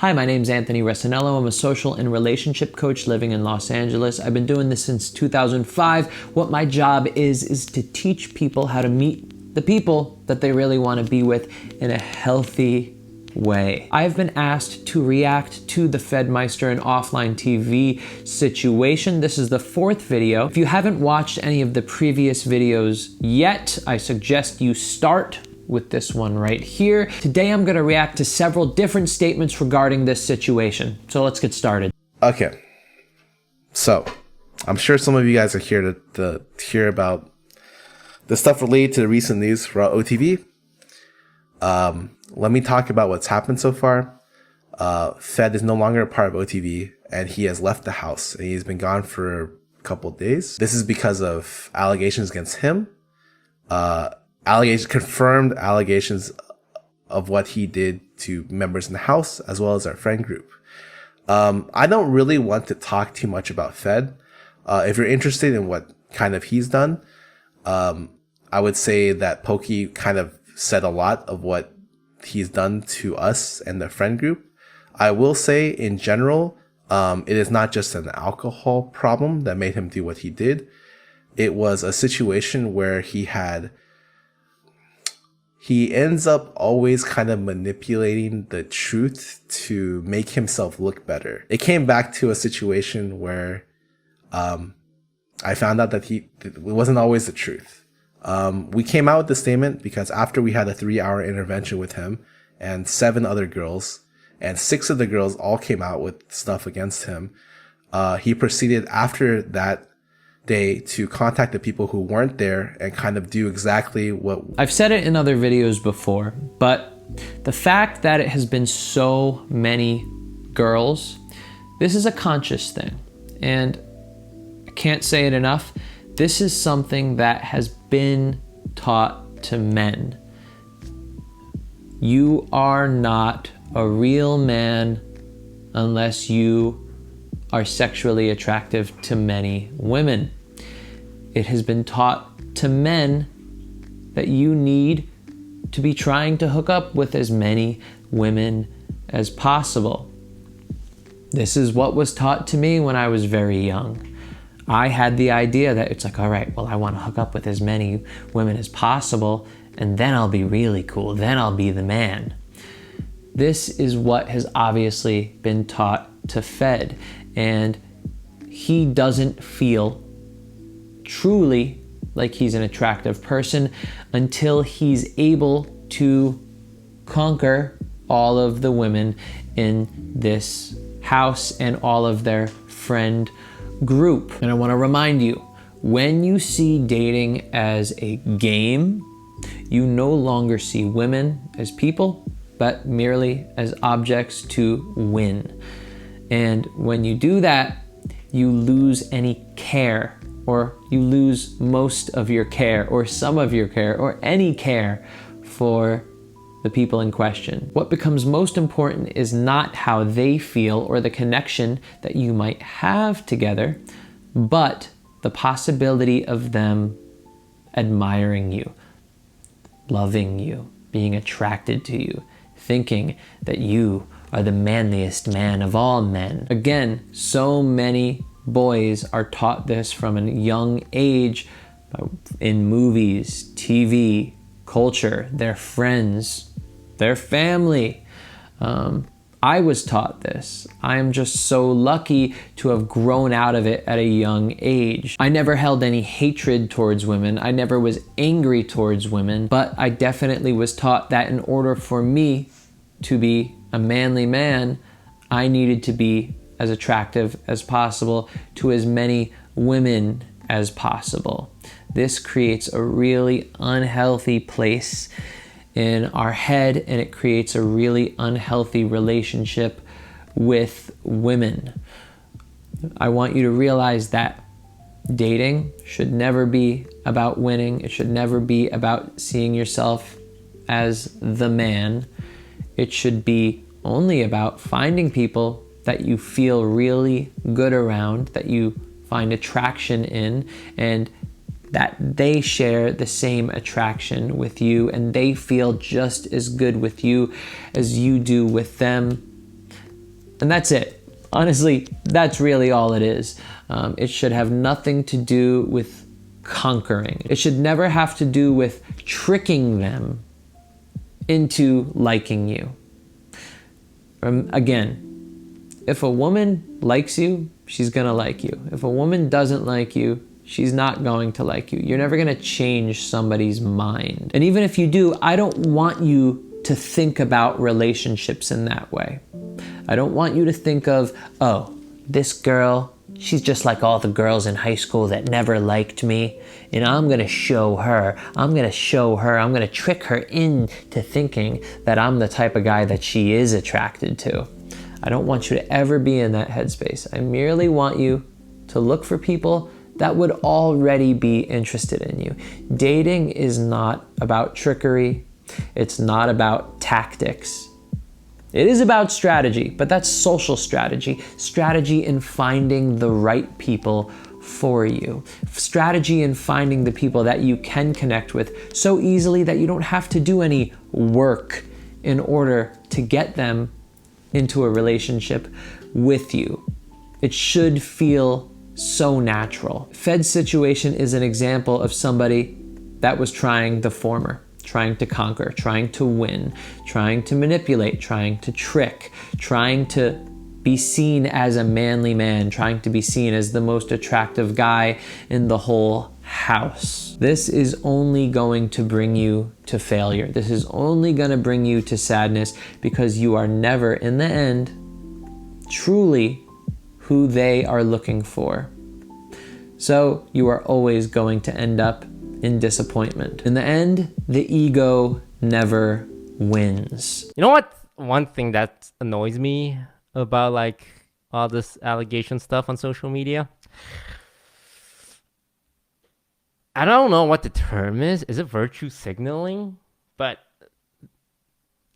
Hi, my name's Anthony Resinello. I'm a social and relationship coach living in Los Angeles. I've been doing this since 2005. What my job is to teach people how to meet the people that they really want to be with in a healthy way. I've been asked to react to the FEDMYSTER and offline TV situation. This is the fourth video. If you haven't watched any of the previous videos yet, I suggest you start with this one right here. Today I'm gonna react to several different statements regarding this situation. So let's get started. Okay, so I'm sure some of you guys are here to hear about the stuff related to the recent news for OTV. Let me talk about what's happened so far. Fed is no longer a part of OTV and he has left the house and he's been gone for a couple days. This is because of allegations against him. Confirmed allegations of what he did to members in the house as well as our friend group. I don't really want to talk too much about Fed. If you're interested in what kind of he's done, I would say that Pokey kind of said a lot of what he's done to us and the friend group. I will say in general, it is not just an alcohol problem that made him do what he did. It was a situation where he ends up always kind of manipulating the truth to make himself look better. It came back to a situation where I found out that it wasn't always the truth. We came out with the statement because after we had a 3-hour intervention with him and 7 other girls, and 6 of the girls all came out with stuff against him, he proceeded after that day to contact the people who weren't there and kind of do exactly what... I've said it in other videos before, but the fact that it has been so many girls, this is a conscious thing. And I can't say it enough. This is something that has been taught to men. You are not a real man unless you are sexually attractive to many women. It has been taught to men that you need to be trying to hook up with as many women as possible. This is what was taught to me when I was very young. I had the idea that it's like, all right, well, I want to hook up with as many women as possible, and then I'll be really cool. Then I'll be the man. This is what has obviously been taught to Fed, and he doesn't feel truly like he's an attractive person until he's able to conquer all of the women in this house and all of their friend group. And I want to remind you, when you see dating as a game, you no longer see women as people, but merely as objects to win. And when you do that, you lose any care, or you lose most of your care, or some of your care, or any care for the people in question. What becomes most important is not how they feel or the connection that you might have together, but the possibility of them admiring you, loving you, being attracted to you, thinking that you are the manliest man of all men. Again, so many boys are taught this from a young age in movies, TV, culture, their friends, their family. I was taught this. I am just so lucky to have grown out of it at a young age. I never held any hatred towards women. I never was angry towards women, but I definitely was taught that in order for me to be a manly man, I needed to be as attractive as possible to as many women as possible. This creates a really unhealthy place in our head, and it creates a really unhealthy relationship with women. I want you to realize that dating should never be about winning. It should never be about seeing yourself as the man. It should be only about finding people that you feel really good around, that you find attraction in, and that they share the same attraction with you and they feel just as good with you as you do with them. And that's it. Honestly, that's really all it is. It should have nothing to do with conquering. It should never have to do with tricking them into liking you. Again, if a woman likes you, she's gonna like you. If a woman doesn't like you, she's not going to like you. You're never gonna change somebody's mind. And even if you do, I don't want you to think about relationships in that way. I don't want you to think of, oh, this girl, she's just like all the girls in high school that never liked me. And I'm gonna show her, I'm gonna trick her into thinking that I'm the type of guy that she is attracted to. I don't want you to ever be in that headspace. I merely want you to look for people that would already be interested in you. Dating is not about trickery. It's not about tactics. It is about strategy, but that's social strategy. Strategy in finding the right people for you. Strategy in finding the people that you can connect with so easily that you don't have to do any work in order to get them into a relationship with you. It should feel so natural. Fed's situation is an example of somebody that was trying the former. Trying to conquer, trying to win, trying to manipulate, trying to trick, trying to be seen as a manly man, trying to be seen as the most attractive guy in the whole house. This is only going to bring you to failure. This is only going to bring you to sadness because you are never, in the end, truly who they are looking for. So you are always going to end up in disappointment. In the end, the ego never wins. You know what? One thing that annoys me about like all this allegation stuff on social media, I don't know what the term is. Is it virtue signaling? But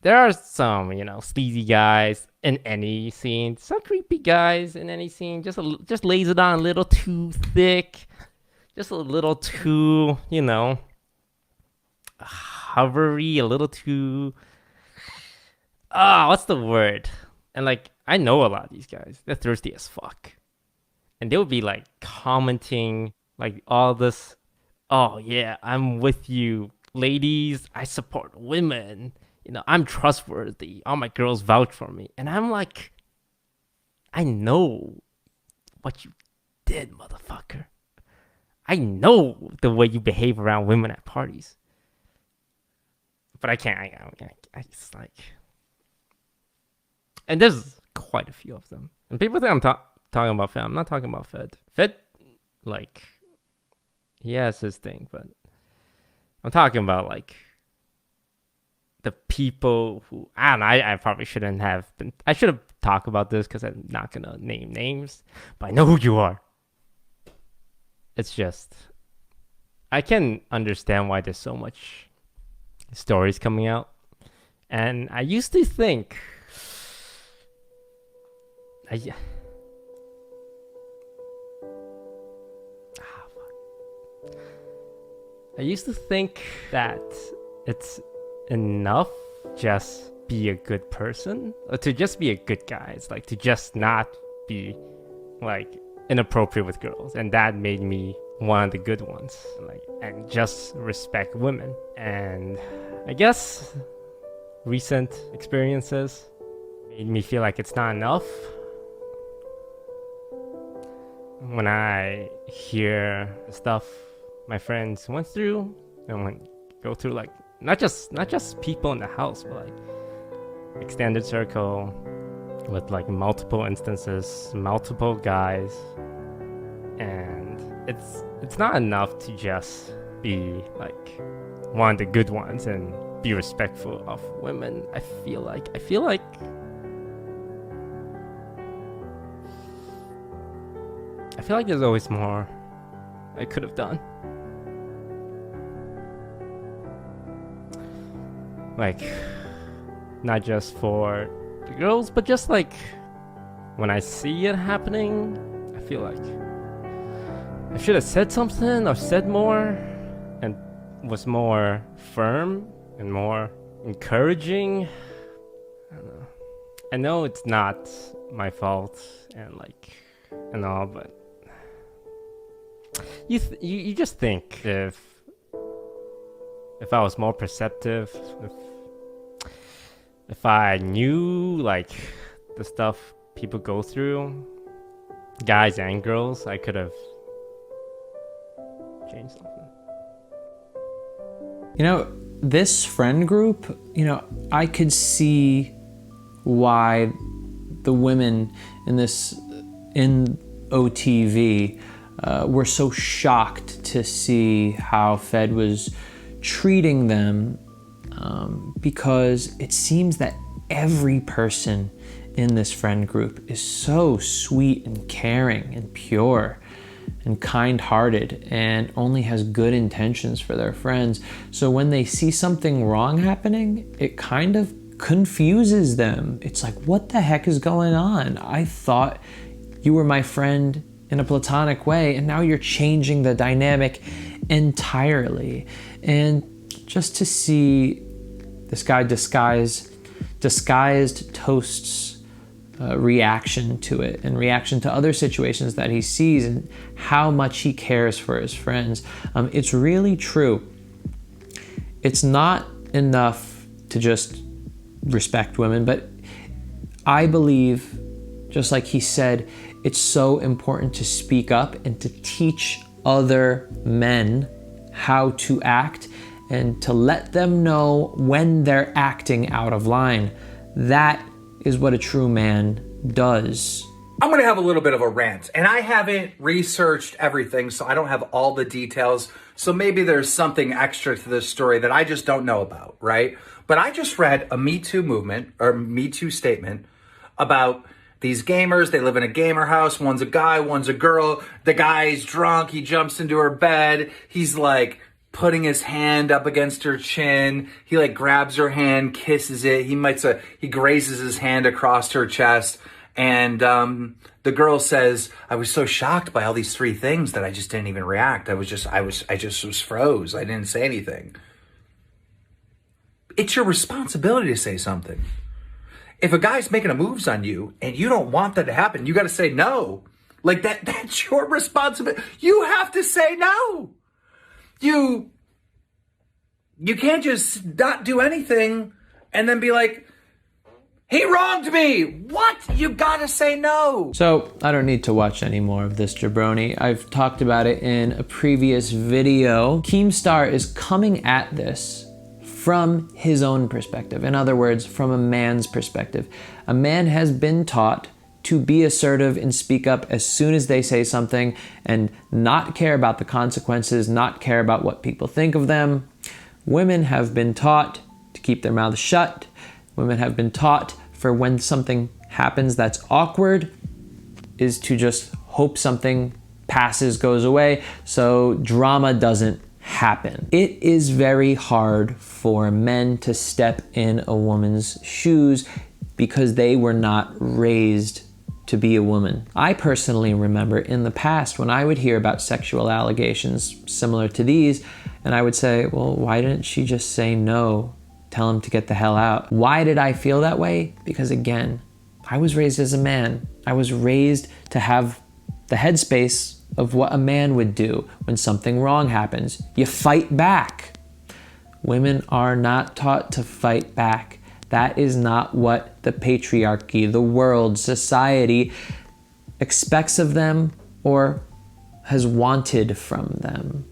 there are some, sleazy guys in any scene, some creepy guys in any scene, just lays it on a little too thick. Just a little too, hovery, a little too, what's the word? And like, I know a lot of these guys, they're thirsty as fuck. And they would be like commenting like all this, oh yeah, I'm with you. Ladies, I support women. I'm trustworthy. All my girls vouch for me. And I'm like, I know what you did, motherfucker. I know the way you behave around women at parties. But I can't, I just like... And there's quite a few of them. And people think I'm talking about Fed. I'm not talking about Fed. Fed, like, he has his thing, but I'm talking about, like, the people who... I don't know, I probably shouldn't have been... I should have talked about this because I'm not going to name names. But I know who you are. It's just, I can understand why there's so much stories coming out. And I used to think, I used to think that it's enough just be a good person, or to just be a good guy. It's like to just not be like inappropriate with girls, and that made me one of the good ones, like, and just respect women. And I guess recent experiences made me feel like it's not enough. When I hear the stuff my friends went through, and go through, like, not just people in the house, but like extended circle with like multiple instances, multiple guys, and it's not enough to just be like one of the good ones and be respectful of women. I feel like there's always more I could have done. Like, not just for the girls, but just like when I see it happening, I feel like I should have said something or said more and was more firm and more encouraging. I don't know. I know it's not my fault and like and all, but you just think if I was more perceptive, if I knew like the stuff people go through, guys and girls, I could have changed something. You know, this friend group, you know, I could see why the women in OTV were so shocked to see how Fed was treating them, because it seems that every person in this friend group is so sweet and caring and pure and kind-hearted and only has good intentions for their friends. So when they see something wrong happening, it kind of confuses them. It's like, what the heck is going on? I thought you were my friend in a platonic way, and now you're changing the dynamic entirely. And just to see this guy disguised Toast's reaction to it and reaction to other situations that he sees and how much he cares for his friends, it's really true. It's not enough to just respect women, but I believe, just like he said, it's so important to speak up and to teach other men how to act and to let them know when they're acting out of line. That is what a true man does. I'm going to have a little bit of a rant, and I haven't researched everything, so I don't have all the details. So maybe there's something extra to this story that I just don't know about, right? But I just read a Me Too movement or Me Too statement about these gamers. They live in a gamer house. One's a guy, one's a girl. The guy's drunk. He jumps into her bed. He's like putting his hand up against her chin. He like grabs her hand, kisses it. He grazes his hand across her chest. And the girl says, I was so shocked by all these three things that I just didn't even react. I just was froze. I didn't say anything. It's your responsibility to say something. If a guy's making a moves on you and you don't want that to happen, you got to say no. Like that's your responsibility. You have to say no. You can't just not do anything and then be like, he wronged me. What? You gotta say no. So I don't need to watch any more of this jabroni. I've talked about it in a previous video. Keemstar is coming at this from his own perspective. In other words, from a man's perspective. A man has been taught to be assertive and speak up as soon as they say something and not care about the consequences, not care about what people think of them. Women have been taught to keep their mouths shut. Women have been taught for when something happens that's awkward is to just hope something passes, goes away, so drama doesn't happen. It is very hard for men to step in a woman's shoes because they were not raised to be a woman. I personally remember in the past when I would hear about sexual allegations similar to these, and I would say, well, why didn't she just say no? Tell him to get the hell out. Why did I feel that way? Because again, I was raised as a man. I was raised to have the headspace of what a man would do when something wrong happens. You fight back. Women are not taught to fight back. That is not what the patriarchy, the world, society expects of them or has wanted from them.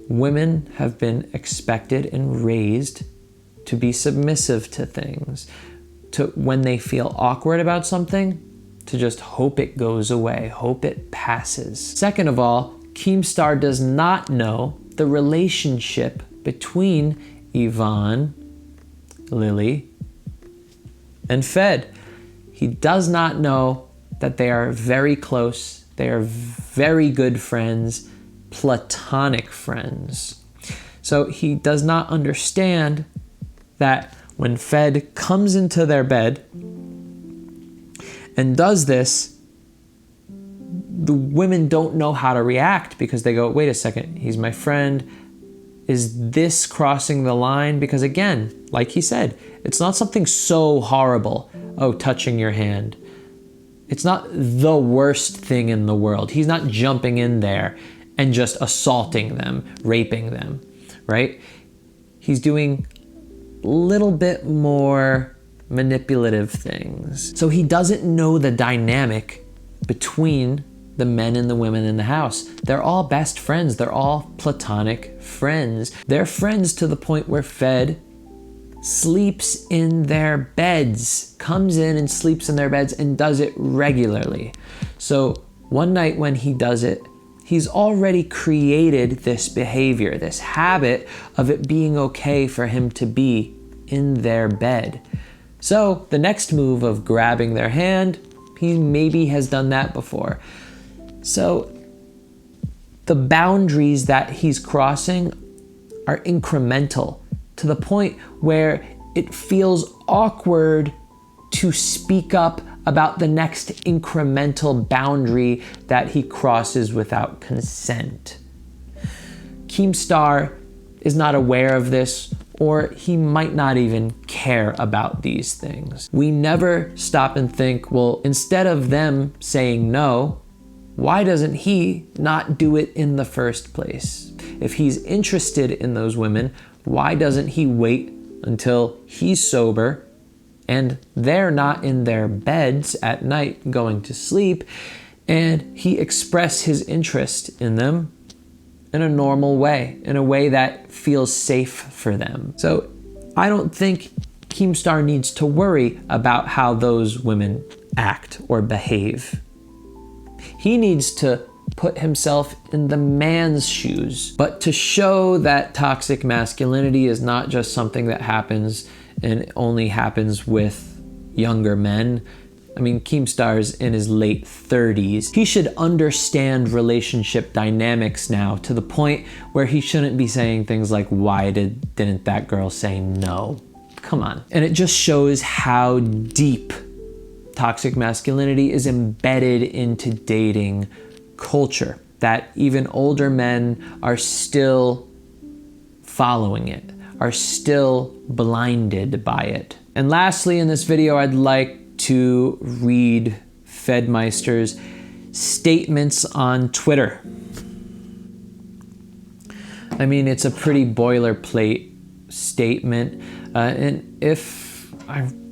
Women have been expected and raised to be submissive to things, to when they feel awkward about something, to just hope it goes away, hope it passes. Second of all, Keemstar does not know the relationship between Yvonne, Lily, and Fed. He does not know that they are very close, they are very good friends, platonic friends. So he does not understand that when Fed comes into their bed and does this, the women don't know how to react because they go, wait a second, he's my friend. Is this crossing the line? Because again, like he said, it's not something so horrible. Oh, touching your hand. It's not the worst thing in the world. He's not jumping in there and just assaulting them, raping them, right? He's doing a little bit more manipulative things. So he doesn't know the dynamic between the men and the women in the house. They're all best friends. They're all platonic friends. They're friends to the point where Fed sleeps in their beds, comes in and sleeps in their beds and does it regularly. So one night when he does it, he's already created this behavior, this habit of it being okay for him to be in their bed. So the next move of grabbing their hand, he maybe has done that before. So the boundaries that he's crossing are incremental to the point where it feels awkward to speak up about the next incremental boundary that he crosses without consent. Keemstar is not aware of this, or he might not even care about these things. We never stop and think, well, instead of them saying no, why doesn't he not do it in the first place? If he's interested in those women, why doesn't he wait until he's sober and they're not in their beds at night going to sleep, and he express his interest in them in a normal way, in a way that feels safe for them? So I don't think Keemstar needs to worry about how those women act or behave. He needs to put himself in the man's shoes. But to show that toxic masculinity is not just something that happens and only happens with younger men. I mean, Keemstar's in his late 30s. He should understand relationship dynamics now to the point where he shouldn't be saying things like, why didn't that girl say no? Come on. And it just shows how deep toxic masculinity is embedded into dating culture, that even older men are still following it, are still blinded by it. And lastly, in this video, I'd like to read FEDMYSTER's statements on Twitter. I mean, it's a pretty boilerplate statement, and if I'm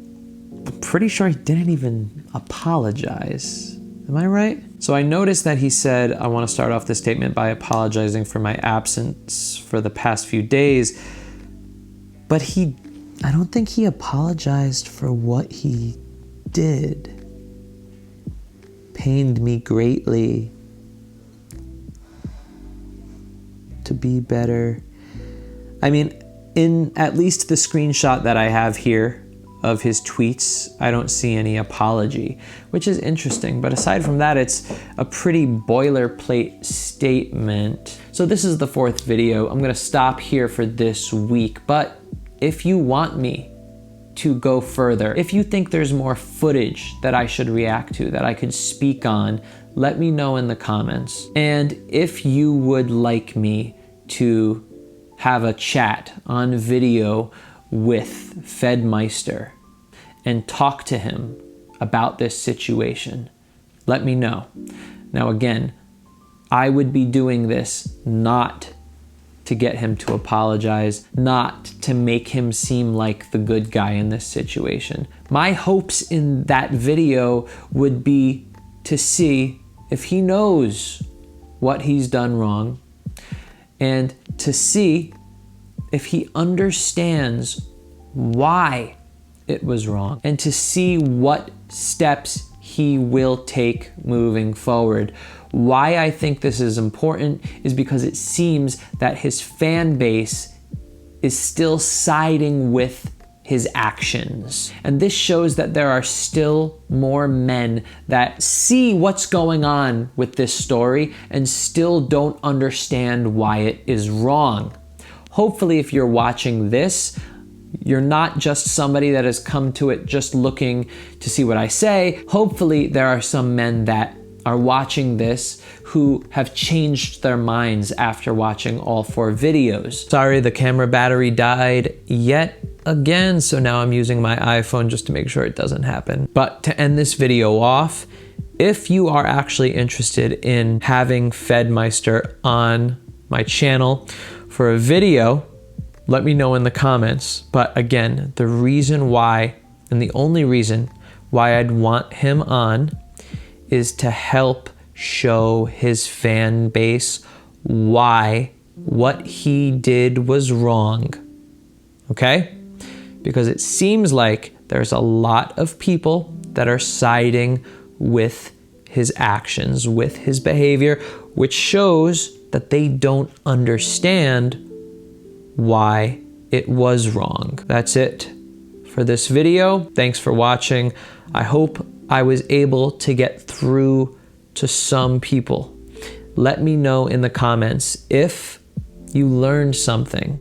pretty sure he didn't even apologize. Am I right? So I noticed that he said, I want to start off this statement by apologizing for my absence for the past few days. But I don't think he apologized for what he did. Pained me greatly to be better. I mean, in at least the screenshot that I have here of his tweets, I don't see any apology, which is interesting. But aside from that, it's a pretty boilerplate statement. So this is the 4th video. I'm gonna stop here for this week, but if you want me to go further, if you think there's more footage that I should react to, that I could speak on, let me know in the comments. And if you would like me to have a chat on video with FEDMYSTER and talk to him about this situation, let me know. Now again, I would be doing this not to get him to apologize, not to make him seem like the good guy in this situation. My hopes in that video would be to see if he knows what he's done wrong, and to see if he understands why it was wrong, and to see what steps he will take moving forward. Why I think this is important is because it seems that his fan base is still siding with his actions. And this shows that there are still more men that see what's going on with this story and still don't understand why it is wrong. Hopefully, if you're watching this, you're not just somebody that has come to it just looking to see what I say. Hopefully, there are some men that are watching this who have changed their minds after watching all 4 videos. Sorry, the camera battery died yet again, so now I'm using my iPhone just to make sure it doesn't happen. But to end this video off, If you are actually interested in having FEDMYSTER on my channel for a video, let me know in the comments. But again, the reason why, and the only reason why I'd want him on, is to help show his fan base why what he did was wrong. Okay? Because it seems like there's a lot of people that are siding with his actions, with his behavior, which shows that they don't understand why it was wrong. That's it for this video. Thanks for watching. I hope I was able to get through to some people. Let me know in the comments if you learned something.